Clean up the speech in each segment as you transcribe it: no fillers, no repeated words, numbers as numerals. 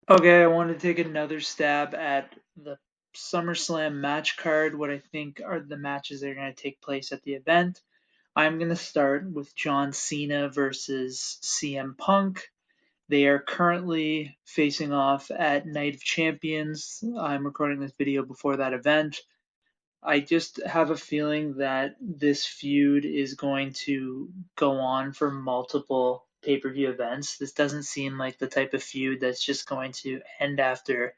Okay, I want to take another stab at the SummerSlam match card, what I think are the matches that are going to take place at the event. I'm going to start with John Cena versus CM Punk. They are currently facing off at Night of Champions. I'm recording this video before that event. I just have a feeling that this feud is going to go on for multiple pay-per-view events. This doesn't seem like the type of feud that's just going to end after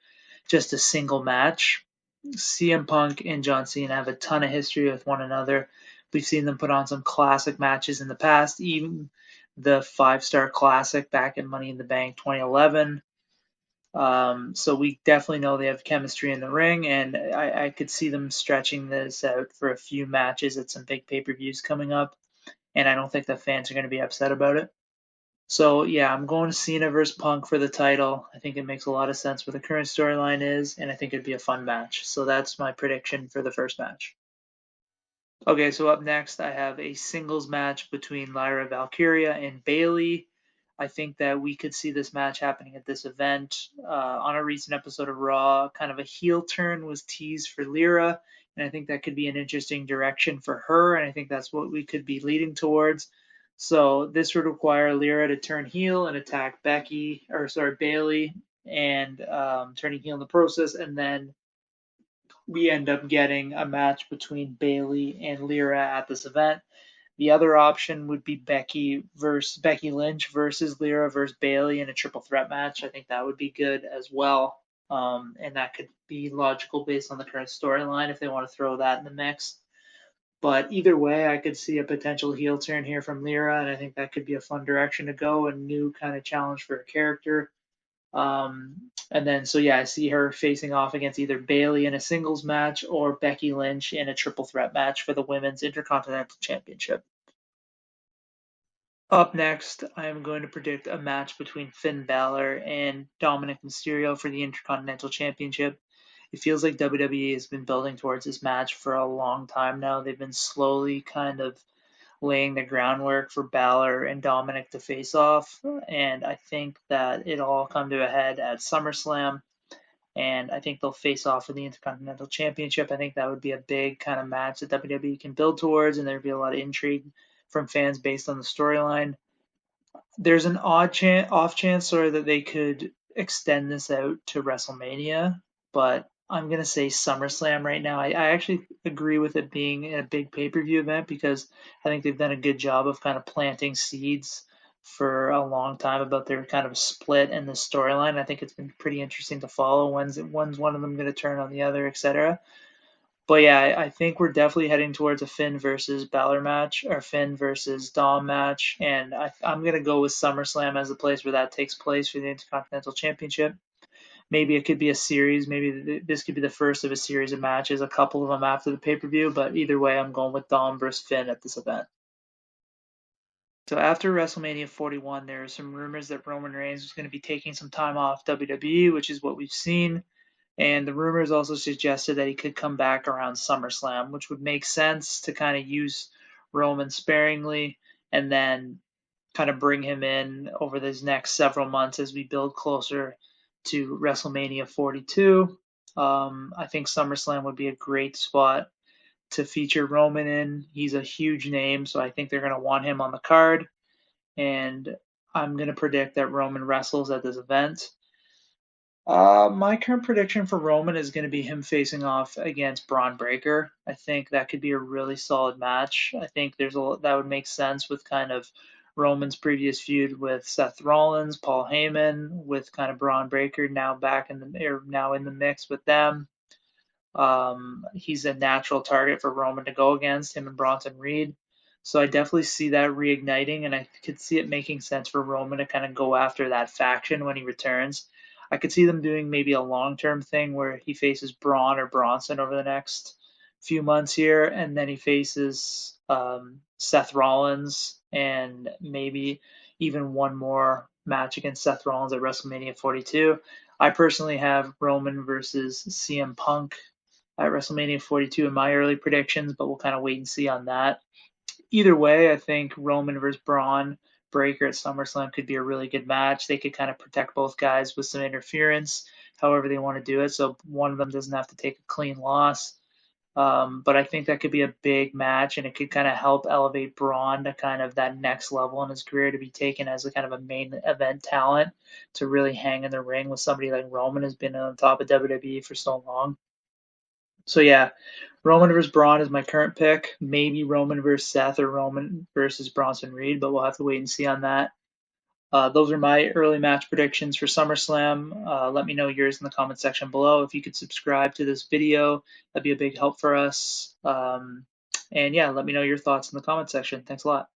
just a single match. CM Punk and John Cena have a ton of history with one another. We've seen them put on some classic matches in the past, even the 5-star classic back in Money in the Bank 2011. So we definitely know they have chemistry in the ring, and I could see them stretching this out for a few matches at some big pay-per-views coming up, and I don't think the fans are going to be upset about it. So yeah, I'm going to Cena versus Punk for the title. I think it makes a lot of sense where the current storyline is, and I think it'd be a fun match. So that's my prediction for the first match. Okay, so up next I have a singles match between Lyra Valkyria and Bayley. I think that we could see this match happening at this event. On a recent episode of Raw, kind of a heel turn was teased for Lyra, and I think that could be an interesting direction for her, and I think that's what we could be leading towards. So this would require Lyra to turn heel and attack Bayley, and turning heel in the process, and then we end up getting a match between Bayley and Lyra at this event. The other option would be Becky Lynch versus Lyra versus Bayley in a triple threat match. I think that would be good as well. And that could be logical based on the current storyline if they want to throw that in the mix. But either way, I could see a potential heel turn here from Lyra, and I think that could be a fun direction to go, a new kind of challenge for a character. And then, so yeah, I see her facing off against either Bayley in a singles match or Becky Lynch in a triple threat match for the Women's Intercontinental Championship. Up next, I am going to predict a match between Finn Balor and Dominic Mysterio for the Intercontinental Championship. It feels like WWE has been building towards this match for a long time now. They've been slowly kind of laying the groundwork for Balor and Dominic to face off, and I think that it'll all come to a head at SummerSlam, and I think they'll face off for the Intercontinental Championship. I think that would be a big kind of match that WWE can build towards, and there'd be a lot of intrigue from fans based on the storyline. There's an off chance, that they could extend this out to WrestleMania, but I'm gonna say SummerSlam right now. I actually agree with it being a big pay-per-view event because I think they've done a good job of kind of planting seeds for a long time about their kind of split and the storyline. I think it's been pretty interesting to follow. When's one of them going to turn on the other, etc. But yeah, I think we're definitely heading towards a Finn versus Balor match or Finn versus Dom match, and I'm gonna go with SummerSlam as the place where that takes place for the Intercontinental Championship. Maybe it could be a series. Maybe this could be the first of a series of matches, a couple of them after the pay-per-view. But either way, I'm going with Dom versus Finn at this event. So after WrestleMania 41, there are some rumors that Roman Reigns is going to be taking some time off WWE, which is what we've seen. And the rumors also suggested that he could come back around SummerSlam, which would make sense to kind of use Roman sparingly and then kind of bring him in over these next several months as we build closer to WrestleMania 42. I think SummerSlam would be a great spot to feature Roman in. He's a huge name, so I think they're going to want him on the card. And I'm going to predict that Roman wrestles at this event. My current prediction for Roman is going to be him facing off against Braun Breaker. I think that could be a really solid match. I think that would make sense with kind of Roman's previous feud with Seth Rollins, Paul Heyman, with kind of Braun Breaker now now in the mix with them. He's a natural target for Roman to go against him and Bronson Reed. So I definitely see that reigniting, and I could see it making sense for Roman to kind of go after that faction when he returns. I could see them doing maybe a long-term thing where he faces Braun or Bronson over the next few months here, and then he faces Seth Rollins, and maybe even one more match against Seth Rollins at WrestleMania 42. I personally have Roman versus CM Punk at WrestleMania 42 in my early predictions, but we'll kind of wait and see on that. Either way, I think Roman versus Braun breaker at SummerSlam could be a really good match. They could kind of protect both guys with some interference, however they want to do it, so one of them doesn't have to take a clean loss. But I think that could be a big match, and it could kind of help elevate Braun to kind of that next level in his career, to be taken as a kind of a main event talent, to really hang in the ring with somebody like Roman, who's been on top of WWE for so long. So yeah, Roman versus Braun is my current pick. Maybe Roman versus Seth, or Roman versus Bronson Reed, but we'll have to wait and see on that. Those are my early match predictions for SummerSlam. Let me know yours in the comment section below. If you could subscribe to this video, that'd be a big help for us. And yeah, let me know your thoughts in the comment section. Thanks a lot.